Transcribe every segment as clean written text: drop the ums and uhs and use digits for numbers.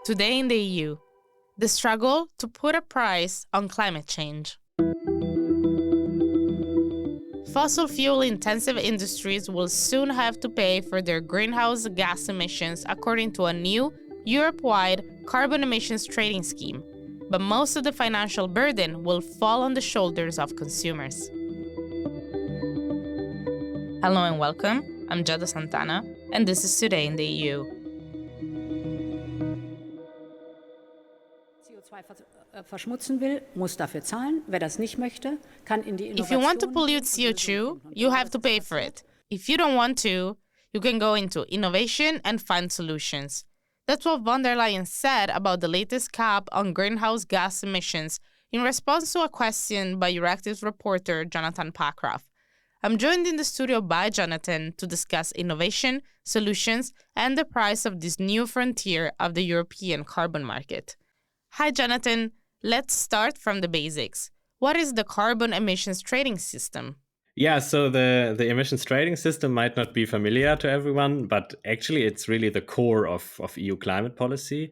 Today in the EU, the struggle to put a price on climate change. Fossil fuel-intensive industries will soon have to pay for their greenhouse gas emissions according to a new, Europe-wide carbon emissions trading scheme. But most of the financial burden will fall on the shoulders of consumers. Hello and welcome. I'm Giada Santana, and this is Today in the EU. Verschmutzen will, muss dafür zahlen. Wer das nicht möchte, kann in die If you want to pollute CO2, you have to pay for it. If you don't want to, you can go into innovation and find solutions. That's what von der Leyen said about the latest cap on greenhouse gas emissions in response to a question by Euractiv's reporter Jonathan Packroff. I'm joined in the studio by Jonathan to discuss innovation, solutions, and the price of this new frontier of the European carbon market. Hi, Jonathan. Let's start from the basics. What is the carbon emissions trading system? Yeah, so the emissions trading system might not be familiar to everyone, but actually it's really the core of EU climate policy.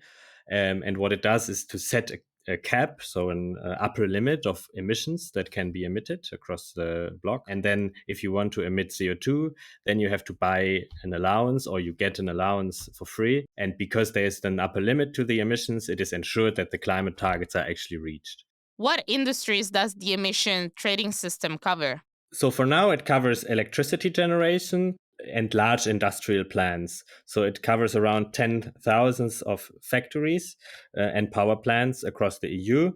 And what it does is to set a cap, so an upper limit of emissions that can be emitted across the block. And then if you want to emit CO2, then you have to buy an allowance or you get an allowance for free. And because there's an upper limit to the emissions, it is ensured that the climate targets are actually reached. What industries does the emission trading system cover? So for now, it covers electricity generation and large industrial plants. So it covers around 10,000 of factories and power plants across the EU.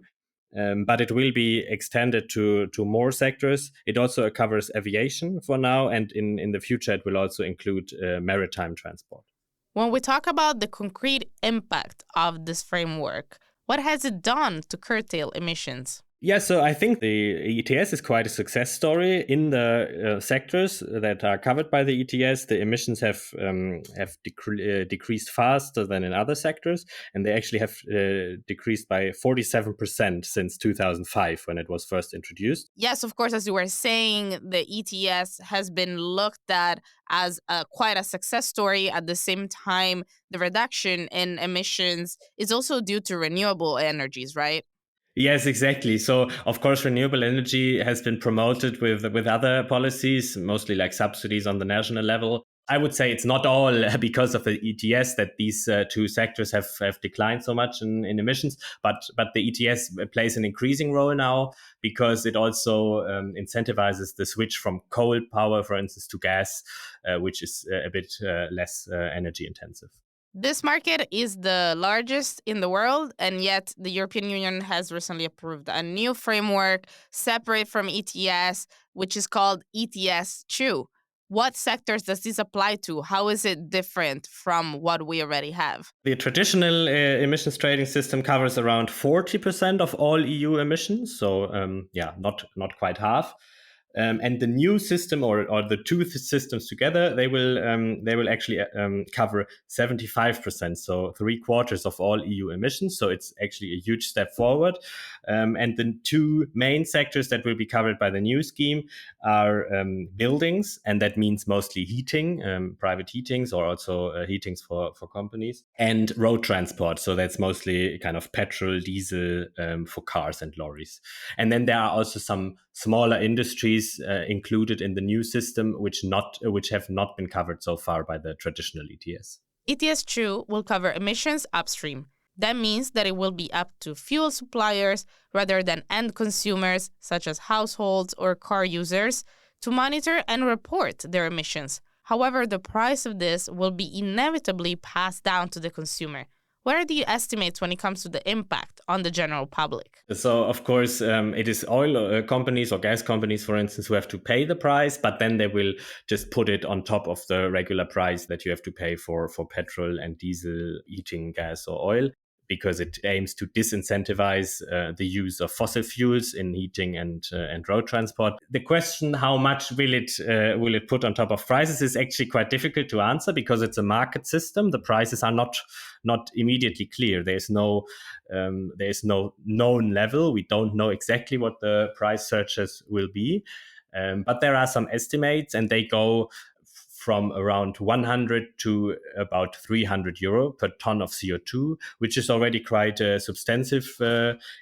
But it will be extended to more sectors. It also covers aviation for now, and in the future, it will also include maritime transport. When we talk about the concrete impact of this framework, what has it done to curtail emissions? Yeah, so I think the ETS is quite a success story. In the sectors that are covered by the ETS, the emissions have decreased faster than in other sectors, and they actually have decreased by 47% since 2005 when it was first introduced. Yes, of course, as you were saying, the ETS has been looked at as quite a success story. At the same time, the reduction in emissions is also due to renewable energies, right? Yes, exactly. So, of course, renewable energy has been promoted with other policies, mostly like subsidies on the national level. I would say it's not all because of the ETS that these two sectors have declined so much in emissions, but the ETS plays an increasing role now because it also incentivizes the switch from coal power, for instance, to gas, which is a bit less energy intensive. This market is the largest in the world, and yet the European Union has recently approved a new framework separate from ETS, which is called ETS2. What sectors does this apply to? How is it different from what we already have? The traditional emissions trading system covers around 40% of all EU emissions, so not quite half. And the new system or the two systems together, they will actually cover 75%, so 3/4 of all EU emissions. So it's actually a huge step forward. And the two main sectors that will be covered by the new scheme are buildings, and that means mostly heating, private heatings, or also heatings for companies, and road transport. So that's mostly kind of petrol, diesel for cars and lorries. And then there are also some smaller industries included in the new system, which have not been covered so far by the traditional ETS. ETS2 will cover emissions upstream. That means that it will be up to fuel suppliers rather than end consumers, such as households or car users, to monitor and report their emissions. However, the price of this will be inevitably passed down to the consumer. What are the estimates when it comes to the impact on the general public? So, of course, it is oil companies or gas companies, for instance, who have to pay the price, but then they will just put it on top of the regular price that you have to pay for petrol and diesel, heating gas or oil, because it aims to disincentivize the use of fossil fuels in heating and road transport. The question, how much will it put on top of prices, is actually quite difficult to answer because it's a market system. The prices are not immediately clear. There's no known level. We don't know exactly what the price surcharges will be, but there are some estimates, and they go from around 100 to about 300 euro per ton of CO2, which is already quite a substantive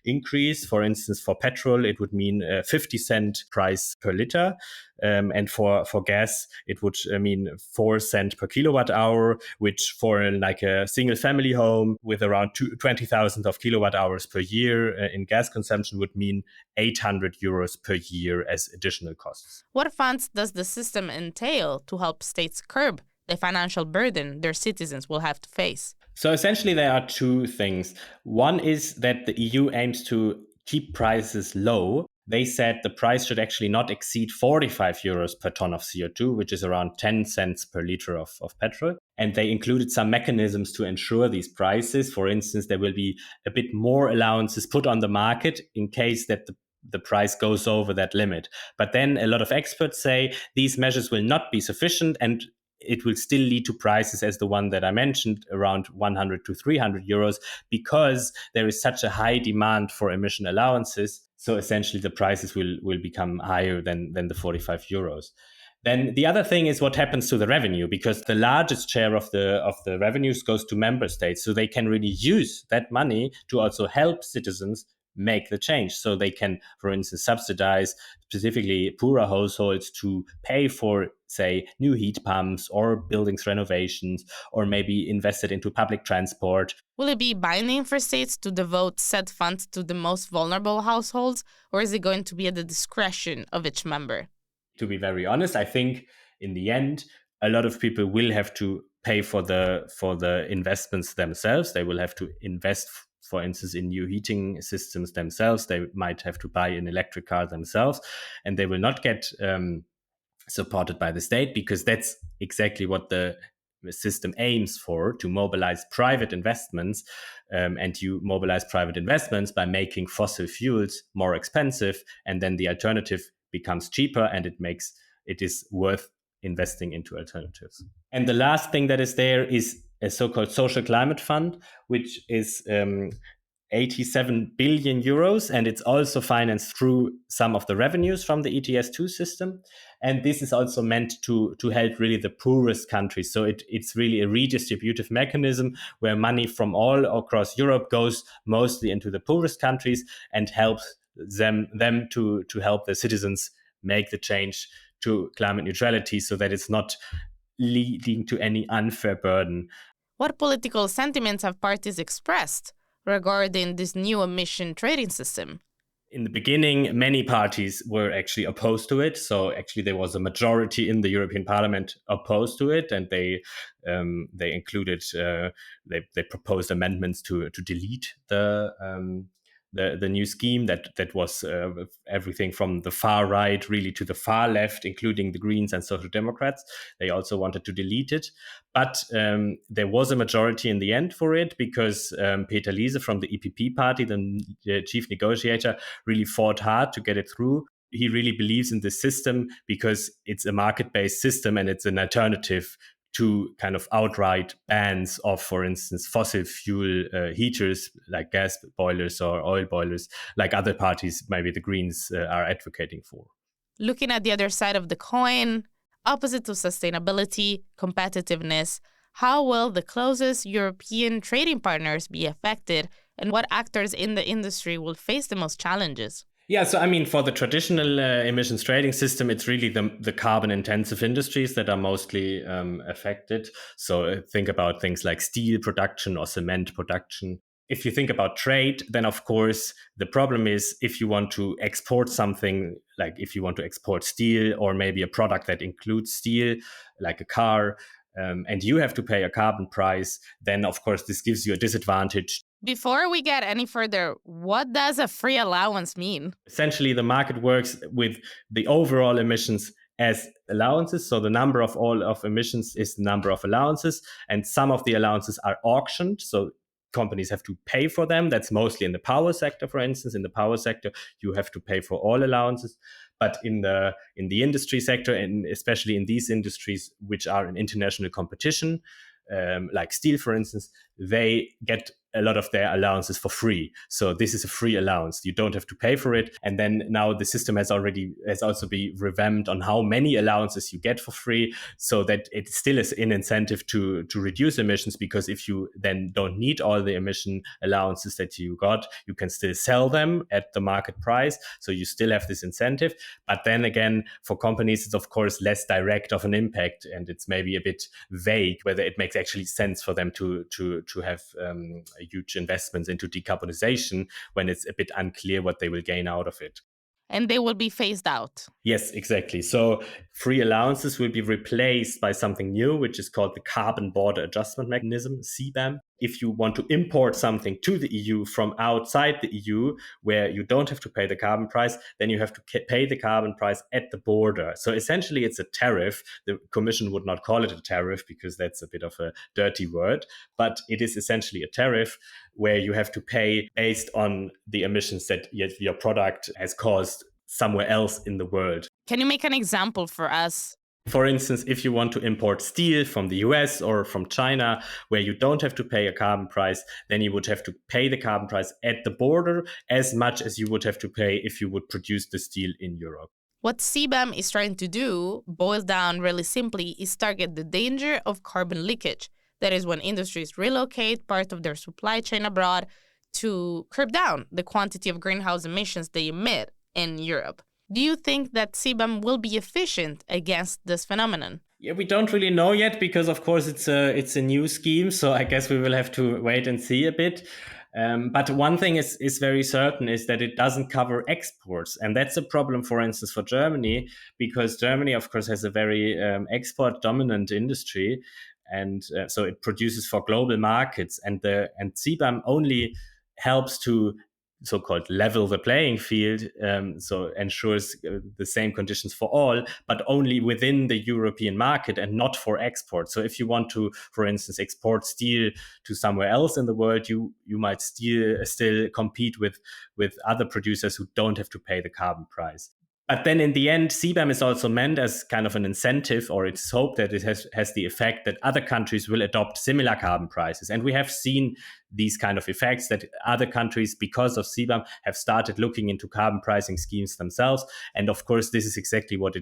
increase. For instance, for petrol, it would mean a 50-cent price per liter. And for gas, it would mean 4 cents per kilowatt hour, which for like a single family home with around 20,000 of kilowatt hours per year in gas consumption would mean 800 euros per year as additional costs. What funds does the system entail to help states curb the financial burden their citizens will have to face? So essentially, there are two things. One is that the EU aims to keep prices low. They said the price should actually not exceed 45 euros per ton of CO2, which is around 10 cents per liter of petrol. And they included some mechanisms to ensure these prices. For instance, there will be a bit more allowances put on the market in case that the price goes over that limit. But then a lot of experts say these measures will not be sufficient and it will still lead to prices as the one that I mentioned, around 100 to 300 euros, because there is such a high demand for emission allowances. So essentially the prices will become higher than the 45 euros. Then the other thing is what happens to the revenue, because the largest share of the revenues goes to member states. So they can really use that money to also help citizens make the change. So they can, for instance, subsidize specifically poorer households to pay for, say, new heat pumps or buildings renovations, or maybe invest it into public transport. Will it be binding for states to devote said funds to the most vulnerable households, or is it going to be at the discretion of each member? To be very honest, I think in the end, a lot of people will have to pay for the investments themselves. They will have to invest, for instance, in new heating systems themselves. They might have to buy an electric car themselves, and they will not get supported by the state, because that's exactly what the system aims for, to mobilize private investments. And you mobilize private investments by making fossil fuels more expensive, and then the alternative becomes cheaper, and it is worth investing into alternatives. And the last thing that is there is a so-called social climate fund, which is 87 billion euros, and it's also financed through some of the revenues from the ETS2 system. And this is also meant to help really the poorest countries. So it's really a redistributive mechanism where money from all across Europe goes mostly into the poorest countries and helps them to help their citizens make the change to climate neutrality, so that it's not leading to any unfair burden. What political sentiments have parties expressed regarding this new emission trading system? In the beginning, many parties were actually opposed to it. So actually, there was a majority in the European Parliament opposed to it, and they included they proposed amendments to delete the new scheme that was everything from the far right really to the far left, including the Greens and Social Democrats. They also wanted to delete it. But there was a majority in the end for it, because Peter Liese from the EPP party, the chief negotiator, really fought hard to get it through. He really believes in this system because it's a market-based system and it's an alternative to kind of outright bans of, for instance, fossil fuel heaters like gas boilers or oil boilers, like other parties, maybe the Greens, are advocating for. Looking at the other side of the coin, opposite to sustainability, competitiveness, how will the closest European trading partners be affected, and what actors in the industry will face the most challenges? Yeah, so I mean, for the traditional emissions trading system, it's really the carbon intensive industries that are mostly affected. So think about things like steel production or cement production. If you think about trade, then of course, the problem is if you want to export something, like if you want to export steel or maybe a product that includes steel, like a car, and you have to pay a carbon price, then of course, this gives you a disadvantage. Before we get any further, what does a free allowance mean? Essentially, the market works with the overall emissions as allowances. So the number of all of emissions is the number of allowances, and some of the allowances are auctioned. So companies have to pay for them. That's mostly in the power sector, for instance. In the power sector, you have to pay for all allowances. But in the industry sector, and especially in these industries which are in international competition, like steel, for instance, they get a lot of their allowances for free. So this is a free allowance. You don't have to pay for it. And then now the system has also been revamped on how many allowances you get for free, so that it still is an incentive to reduce emissions, because if you then don't need all the emission allowances that you got, you can still sell them at the market price. So you still have this incentive. But then again, for companies, it's of course less direct of an impact, and it's maybe a bit vague whether it makes actually sense for them to have huge investments into decarbonization when it's a bit unclear what they will gain out of it. And they will be phased out. Yes, exactly. So free allowances will be replaced by something new, which is called the Carbon Border Adjustment Mechanism, CBAM. If you want to import something to the EU from outside the EU, where you don't have to pay the carbon price, then you have to pay the carbon price at the border. So essentially, it's a tariff. The Commission would not call it a tariff because that's a bit of a dirty word, but it is essentially a tariff where you have to pay based on the emissions that your product has caused somewhere else in the world. Can you make an example for us? For instance, if you want to import steel from the US or from China, where you don't have to pay a carbon price, then you would have to pay the carbon price at the border as much as you would have to pay if you would produce the steel in Europe. What CBAM is trying to do, boiled down really simply, is target the danger of carbon leakage. That is when industries relocate part of their supply chain abroad to curb down the quantity of greenhouse emissions they emit in Europe. Do you think that CBAM will be efficient against this phenomenon? Yeah, we don't really know yet because, of course, it's a new scheme. So I guess we will have to wait and see a bit. But one thing is very certain is that it doesn't cover exports. And that's a problem, for instance, for Germany, because Germany, of course, has a very export dominant industry. And so it produces for global markets. And CBAM only helps to so-called level the playing field, so ensures the same conditions for all, but only within the European market and not for export. So if you want to, for instance, export steel to somewhere else in the world, you might still compete with other producers who don't have to pay the carbon price. But then in the end, CBAM is also meant as kind of an incentive, or it's hoped that it has the effect that other countries will adopt similar carbon prices. And we have seen these kind of effects that other countries, because of CBAM, have started looking into carbon pricing schemes themselves. And of course, this is exactly what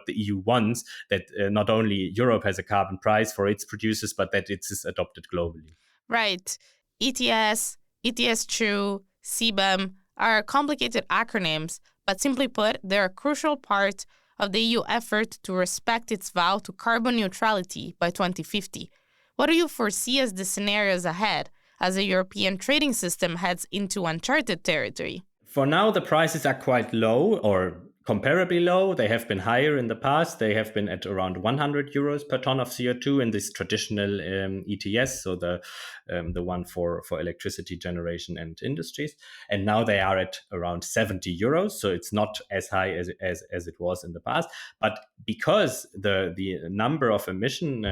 the EU wants, that not only Europe has a carbon price for its producers, but that it is adopted globally. Right. ETS, ETS2, CBAM are complicated acronyms, but simply put, they're a crucial part of the EU effort to respect its vow to carbon neutrality by 2050. What do you foresee as the scenarios ahead as the European trading system heads into uncharted territory? For now, the prices are quite low, or comparably low. They have been higher in the past. They have been at around 100 euros per ton of CO2 in this traditional ETS, so the one for electricity generation and industries. And now they are at around 70 euros. So it's not as high as it was in the past. But because the number of emission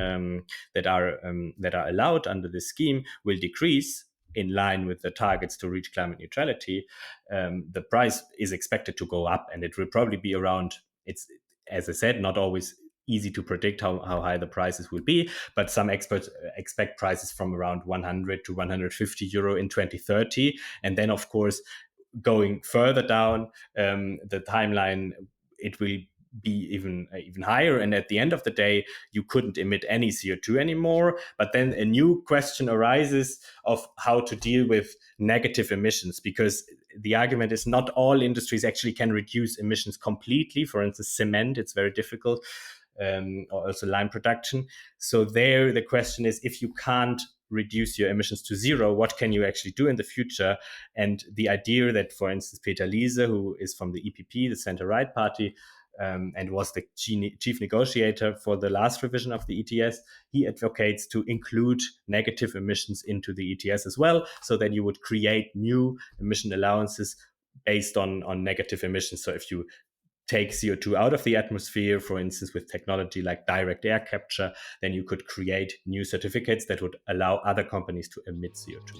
that are allowed under this scheme will decrease in line with the targets to reach climate neutrality, the price is expected to go up, and it will probably be around, it's, as I said, not always easy to predict how high the prices will be, but some experts expect prices from around 100 to 150 euro in 2030. And then, of course, going further down the timeline, it will be even higher, and at the end of the day you couldn't emit any CO2 anymore. But then a new question arises of how to deal with negative emissions, because the argument is not all industries actually can reduce emissions completely. For instance, cement, it's very difficult, or also lime production. So there the question is, if you can't reduce your emissions to zero, what can you actually do in the future? And the idea that, for instance, Peter Liese, who is from the EPP, the center-right party, and was the chief negotiator for the last revision of the ETS, he advocates to include negative emissions into the ETS as well, so that you would create new emission allowances based on negative emissions. So if you take CO2 out of the atmosphere, for instance, with technology like direct air capture, then you could create new certificates that would allow other companies to emit CO2.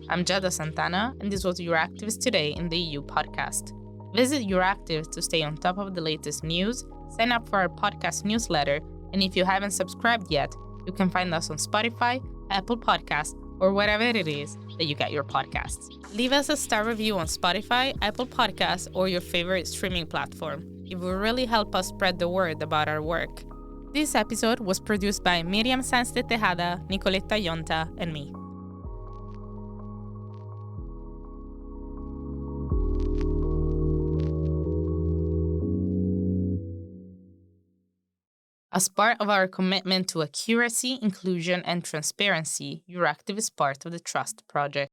I'm Jada Santana, and this was Euractivist Today in the EU podcast. Visit Euractivist to stay on top of the latest news, sign up for our podcast newsletter, and if you haven't subscribed yet, You can find us on Spotify, Apple Podcasts, or wherever it is that you get your podcasts. Leave us a star review on Spotify, Apple Podcasts, or your favorite streaming platform. It will really help us spread the word about our work. This episode was produced by Miriam Sanz de Tejada, Nicoletta Yonta, and me. As part of our commitment to accuracy, inclusion, and transparency, Euractiv is part of the Trust Project.